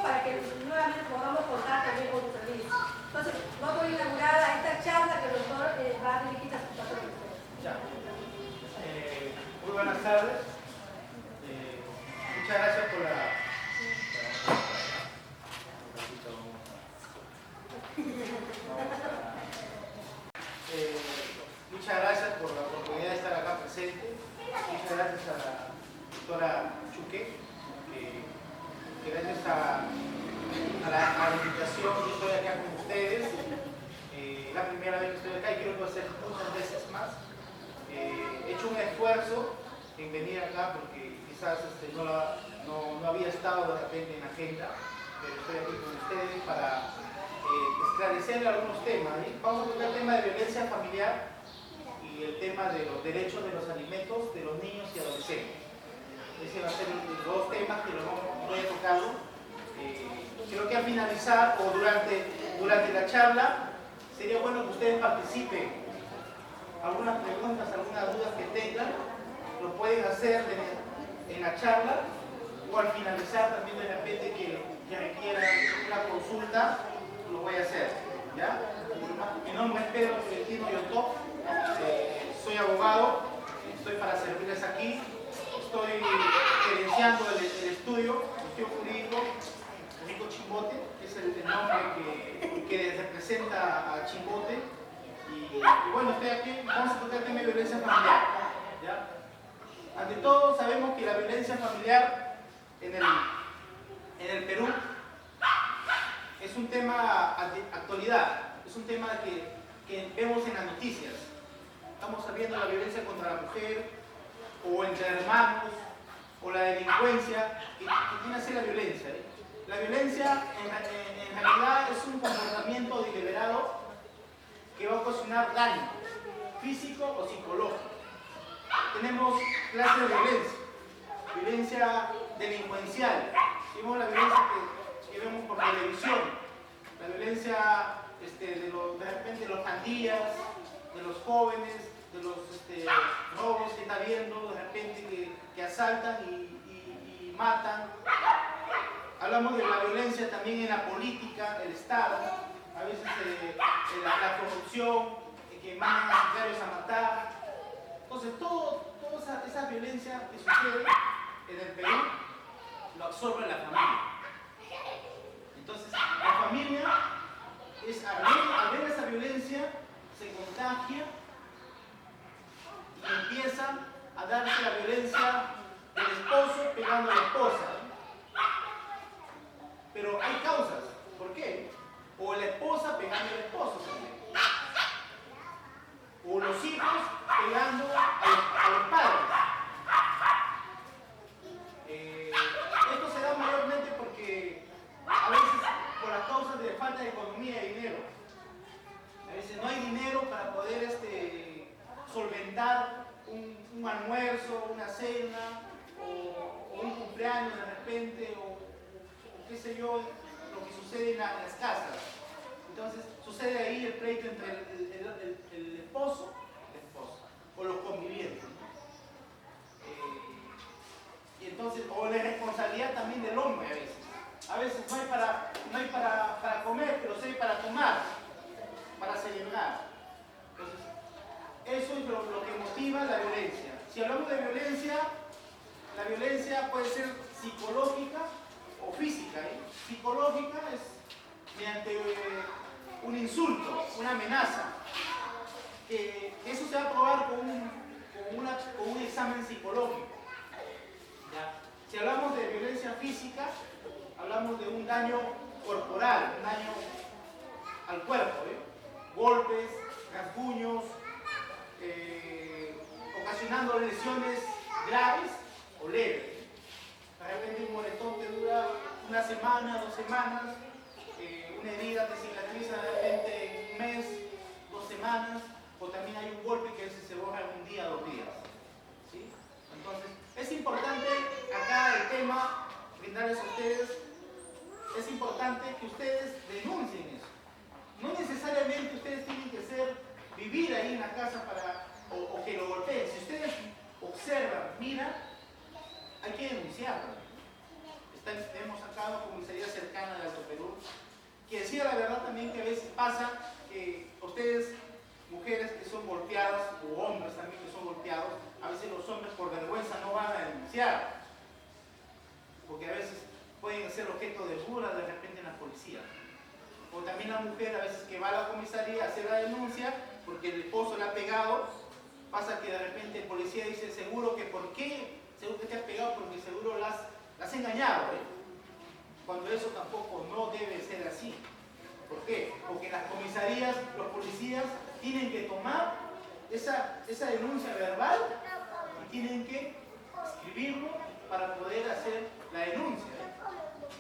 para que nuevamente podamos contar también con tu servicio. Entonces, vamos a inaugurar a esta charla que el doctor va a dirigir a sus patrones. Ya. Muy buenas tardes. Muchas gracias por la... muchas gracias por la oportunidad de estar acá presente. Muchas gracias a la doctora Chuque, que gracias a la invitación yo estoy acá con ustedes. La primera vez que estoy acá y creo que va a ser muchas veces más. He hecho un esfuerzo en venir acá porque quizás no había estado de repente en agenda, pero estoy aquí con ustedes para esclarecer algunos temas. Vamos a tocar el tema de violencia familiar y el tema de los derechos de los alimentos de los niños y adolescentes. Ese va a ser los dos temas que voy a tocar. Creo que al finalizar o durante la charla sería bueno que ustedes participen. Algunas preguntas, algunas dudas que tengan, lo pueden hacer en la charla o al finalizar también de repente que requieran una consulta, lo voy a hacer. ¿Ya? Mi nombre es Pedro Florentino Yontop, soy abogado, estoy para servirles aquí, estoy gerenciando el estudio jurídico Rico Chimbote, que es el nombre que representa a Chimbote. Y bueno, estoy aquí, vamos a tocar el tema de violencia familiar. ¿Ya? Ante todo, sabemos que la violencia familiar en el Perú es un tema de actualidad, es un tema que vemos en las noticias. Estamos sabiendo la violencia contra la mujer, o entre hermanos, o la delincuencia, que tiene que ser la violencia. La violencia en realidad es un comportamiento deliberado que va a ocasionar daño físico o psicológico. Tenemos clases de violencia delincuencial, tenemos la violencia que vemos por televisión, la violencia de repente de los pandillas, de los jóvenes, de los robos que está viendo, de repente que asaltan y matan. Hablamos de la violencia también en la política, el Estado, a veces la corrupción, que mandan a sicarios a matar. Entonces, toda esa violencia que sucede en el Perú lo absorbe la familia. Entonces, la familia, al ver esa violencia, se contagia y empieza a darse la violencia del esposo pegando a la esposa. Pero hay causas. ¿Por qué? O la esposa pegando al esposo también. O los hijos pegando a los padres. Esto se da mayormente porque a veces por las causas de falta de economía y dinero. A veces no hay dinero para poder solventar un almuerzo, una cena, o un cumpleaños de repente, o qué sé yo, lo que sucede en las casas. Entonces sucede ahí el pleito entre el esposo y la esposa, o los convivientes, ¿no? Y entonces, o la responsabilidad también del hombre a veces. A veces no hay para comer, pero sí hay para tomar, para celebrar. Entonces, eso es lo que motiva la violencia. Si hablamos de violencia, la violencia puede ser psicológica o física. Psicológica es mediante un insulto, una amenaza. Eso se va a probar con un examen psicológico. ¿Ya? Si hablamos de violencia física, hablamos de un daño corporal, un daño al cuerpo. Golpes, rasguños, ocasionando lesiones graves o leves. De repente un moretón te dura una semana, 2 semanas, una herida te cicatriza de repente en un mes, 2 semanas, o también hay un golpe que se borra en un día, 2 días. ¿Sí? Entonces, es importante acá el tema, brindarles a ustedes, es importante que ustedes denuncien eso. No necesariamente ustedes tienen que vivir ahí en la casa o que lo golpeen. Si ustedes observan, miran, hay que denunciarlo. tenemos acá una comisaría cercana de Alto Perú, que decía la verdad también que a veces pasa que ustedes, mujeres que son golpeadas, o hombres también que son golpeados, a veces los hombres por vergüenza no van a denunciar, porque a veces pueden ser objeto de burla de repente en la policía. O también la mujer a veces que va a la comisaría a hacer la denuncia porque el esposo le ha pegado, pasa que de repente el policía dice, seguro que ¿por qué? Seguro que te ha pegado porque seguro las has engañado, cuando eso tampoco no debe ser así. ¿Por qué? Porque en las comisarías los policías tienen que tomar esa denuncia verbal y tienen que escribirlo para poder hacer la denuncia.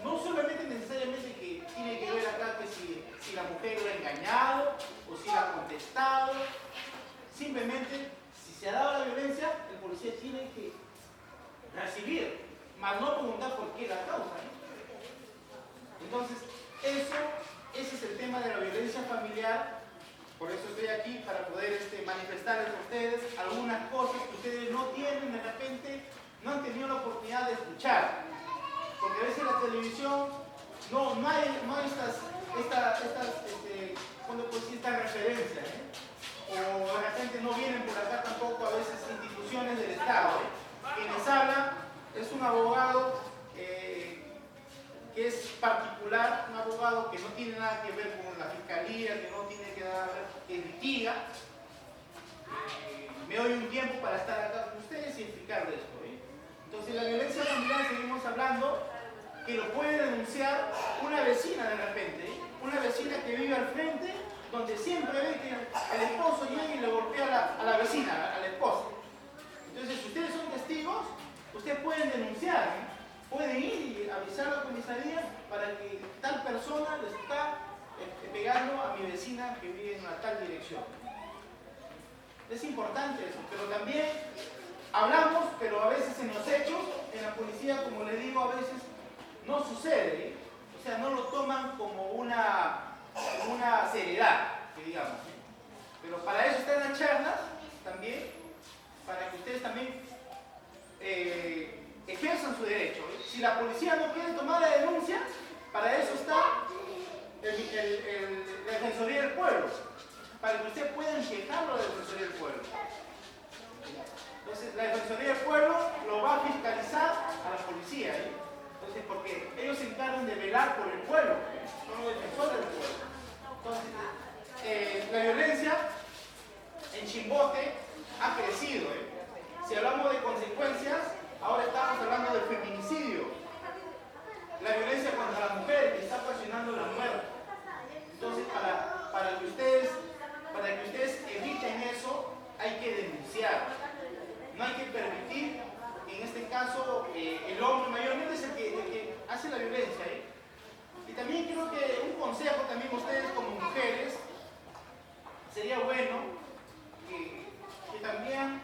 No solamente necesariamente que tiene que ver acá que si la mujer lo ha engañado o si la ha contestado, simplemente si se ha dado la violencia, el policía tiene que recibir, más no preguntar por qué la causa. Entonces, ese es el tema de la violencia familiar. Por eso estoy aquí, para poder manifestarles a ustedes algunas cosas que ustedes no tienen, de repente, no han tenido la oportunidad de escuchar. Porque a veces en la televisión no hay estas referencias, o de repente no vienen por acá tampoco a veces instituciones del Estado. Quienes hablan es un abogado que es particular, un abogado que no tiene nada que ver con la fiscalía, que no tiene que ver, que litiga. Me doy un tiempo para estar acá con ustedes y explicar de esto. Entonces, la violencia familiar, seguimos hablando, que lo puede denunciar una vecina de repente, una vecina que vive al frente, donde siempre ve que el esposo llega y le golpea a la vecina, a la esposa. Entonces, si ustedes son testigos, ustedes pueden denunciar, pueden ir y avisar a la comisaría para que tal persona le está pegando a mi vecina que vive en una tal dirección. Es importante eso, pero también hablamos, pero a veces en los hechos, en la policía, como le digo, a veces no sucede, o sea, no lo toman como una seriedad, que digamos. Pero para eso están las charlas también, para que ustedes también ejerzan su derecho. Si la policía no quiere tomar la denuncia, para eso está la Defensoría del Pueblo, para que ustedes puedan quejarlo de la Defensoría del Pueblo. Entonces, la Defensoría del Pueblo lo va a fiscalizar a la policía, Entonces, porque ellos se encargan de velar por el pueblo, son los defensores del pueblo. Entonces, la violencia en Chimbote ha crecido, Si hablamos de consecuencias, ahora estamos hablando del feminicidio, la violencia contra la mujer que está ocasionando la muerte. Entonces, para que ustedes eviten eso, hay que denunciar. No hay que permitir, en este caso, el hombre mayormente es el que hace la violencia. Y también creo que un consejo también a ustedes como mujeres, sería bueno que también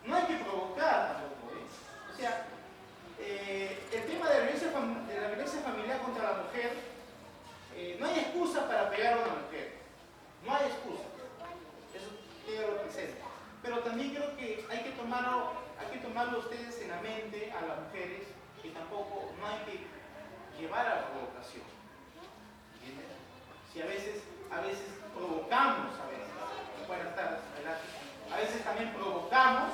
no hay que provocar tampoco. O sea, el tema de la violencia familiar contra la mujer, no hay excusa para pegar a una mujer. No hay excusa. Eso queda lo presente. Pero también creo que hay que tomarlo ustedes en la mente a las mujeres, que tampoco no hay que llevar a la provocación. ¿Entienden? Si a veces provocamos, buenas tardes, adelante. A veces también provocamos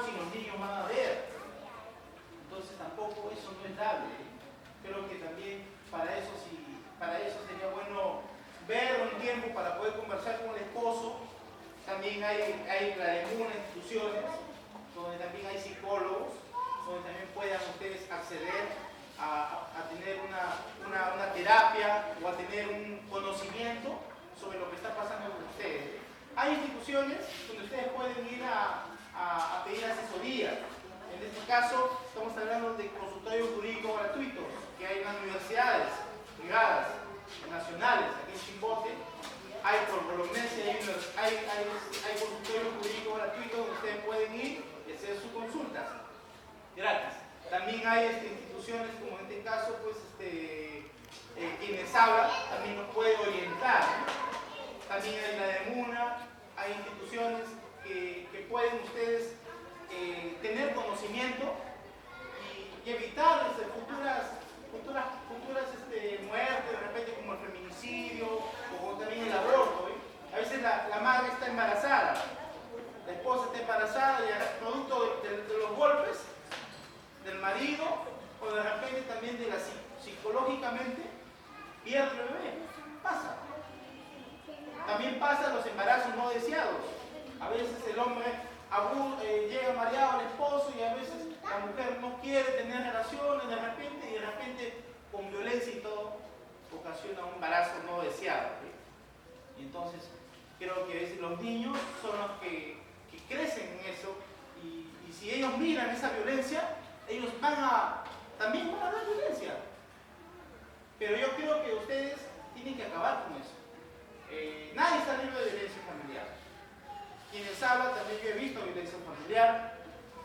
y los niños van a ver. Entonces tampoco eso no es dable. Creo que también para eso sería bueno ver un tiempo para poder conversar con el esposo. También hay algunas instituciones donde también hay psicólogos, donde también puedan ustedes acceder a tener una terapia o a tener un conocimiento sobre lo que está pasando con ustedes. Hay instituciones donde ustedes pueden ir a pedir asesoría. En este caso, estamos hablando de consultorios jurídicos gratuitos que hay en las universidades privadas, nacionales, aquí en Chimbote. Hay por Bolognesi, hay consultorios jurídicos gratuitos donde ustedes pueden ir y hacer sus consultas gratis. También hay instituciones, como en este caso, pues quienes hablan también nos puede orientar. También hay la de MUNA, hay instituciones que pueden ustedes tener conocimiento y evitar futuras muertes, de repente como el feminicidio o como también el aborto. A veces la madre está embarazada, la esposa está embarazada y producto de los golpes del marido o de repente también de psicológicamente pierde el bebé. Pasa. También pasa los embarazos no deseados. A veces el hombre llega mareado al esposo y a veces la mujer no quiere tener relaciones de repente con violencia y todo ocasiona un embarazo no deseado. Y entonces creo que a veces los niños son los que crecen en eso y si ellos miran esa violencia, ellos también van a dar violencia. Pero yo creo que ustedes tienen que acabar con eso. Nadie está libre de violencia familiar. Quienes hablan, también yo he visto violencia familiar,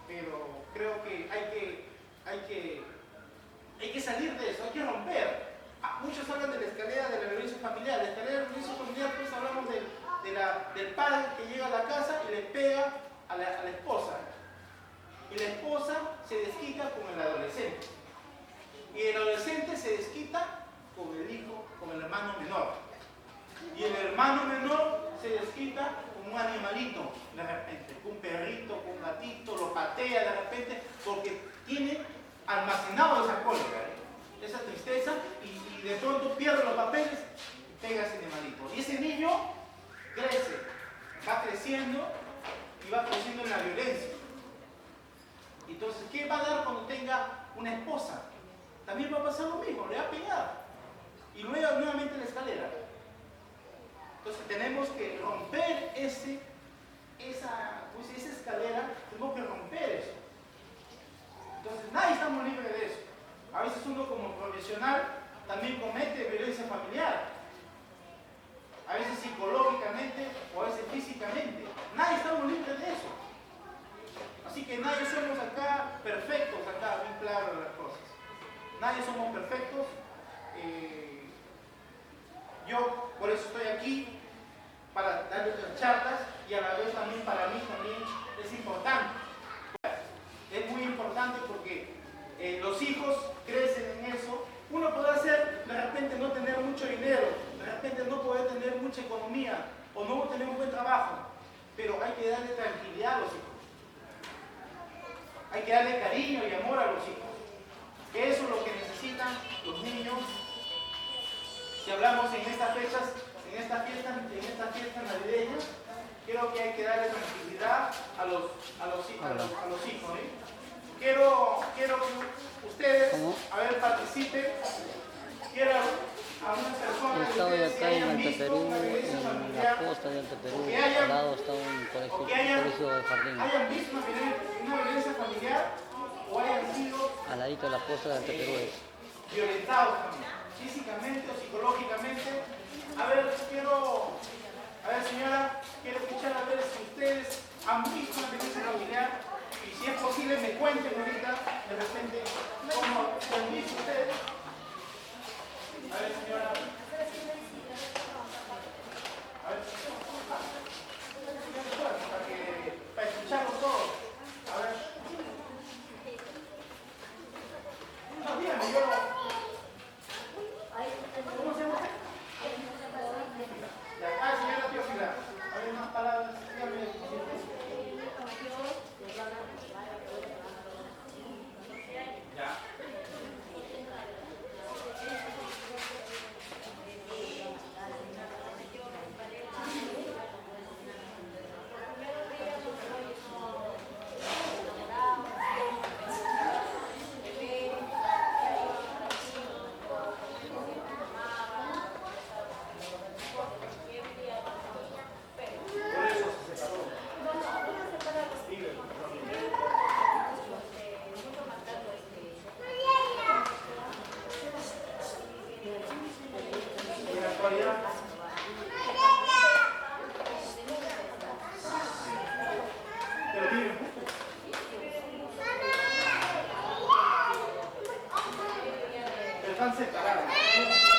pero creo que hay que salir de eso, hay que romper. Muchos hablan de la escalera de la violencia familiar. La escalera de la violencia familiar, pues hablamos del padre que llega a la casa y le pega a la esposa. Y la esposa se desquita con el adolescente. Y el adolescente se desquita con el hijo, con el hermano menor. Y el hermano menor se desquita con un animalito de repente, con un perrito, con un gatito, lo patea de repente porque tiene almacenado esa cólera, esa tristeza y de pronto pierde los papeles y pega a ese animalito. Y ese niño crece, va creciendo y va creciendo en la violencia. Entonces, ¿qué va a dar cuando tenga una esposa? También va a pasar lo mismo, le va a pegar. Y luego nuevamente la escalera. Entonces tenemos que romper esa escalera, tenemos que romper eso. Entonces nadie estamos libres de eso. A veces uno como profesional también comete violencia familiar. A veces psicológicamente o a veces físicamente. Nadie estamos libres de eso. Así que nadie somos acá perfectos, acá bien claro las cosas. Nadie somos perfectos. Yo por eso estoy aquí, para darles las charlas y a la vez también para mí también es importante. Es muy importante porque los hijos crecen en eso. Uno puede de repente no tener mucho dinero, de repente no poder tener mucha economía o no tener un buen trabajo, pero hay que darle tranquilidad a los hijos. Hay que darle cariño y amor a los hijos. Que eso es lo que necesitan los niños. Si hablamos en estas fiestas navideñas, creo que hay que darle tranquilidad a los hijos. Quiero que ustedes, participen. Quiero a unas personas Estaba acá en Alto Perú, en la costa de Alto Perú, al lado está un colegio de jardín. Hayan visto una violencia familiar o hayan sido Al ladito de la costa de Alto Perú es. violentados también, físicamente o psicológicamente. Señora, quiero escuchar a ver si ustedes han visto una violencia familiar y si es posible me cuenten ahorita de repente cómo han visto ustedes. A ver, señora. A ver. Para escucharlo todo. A ver. No, dígame, yo ¿cómo se llama? Señora Teófila, hay unas palabras, dígame. Ya. Pero miren, están separados.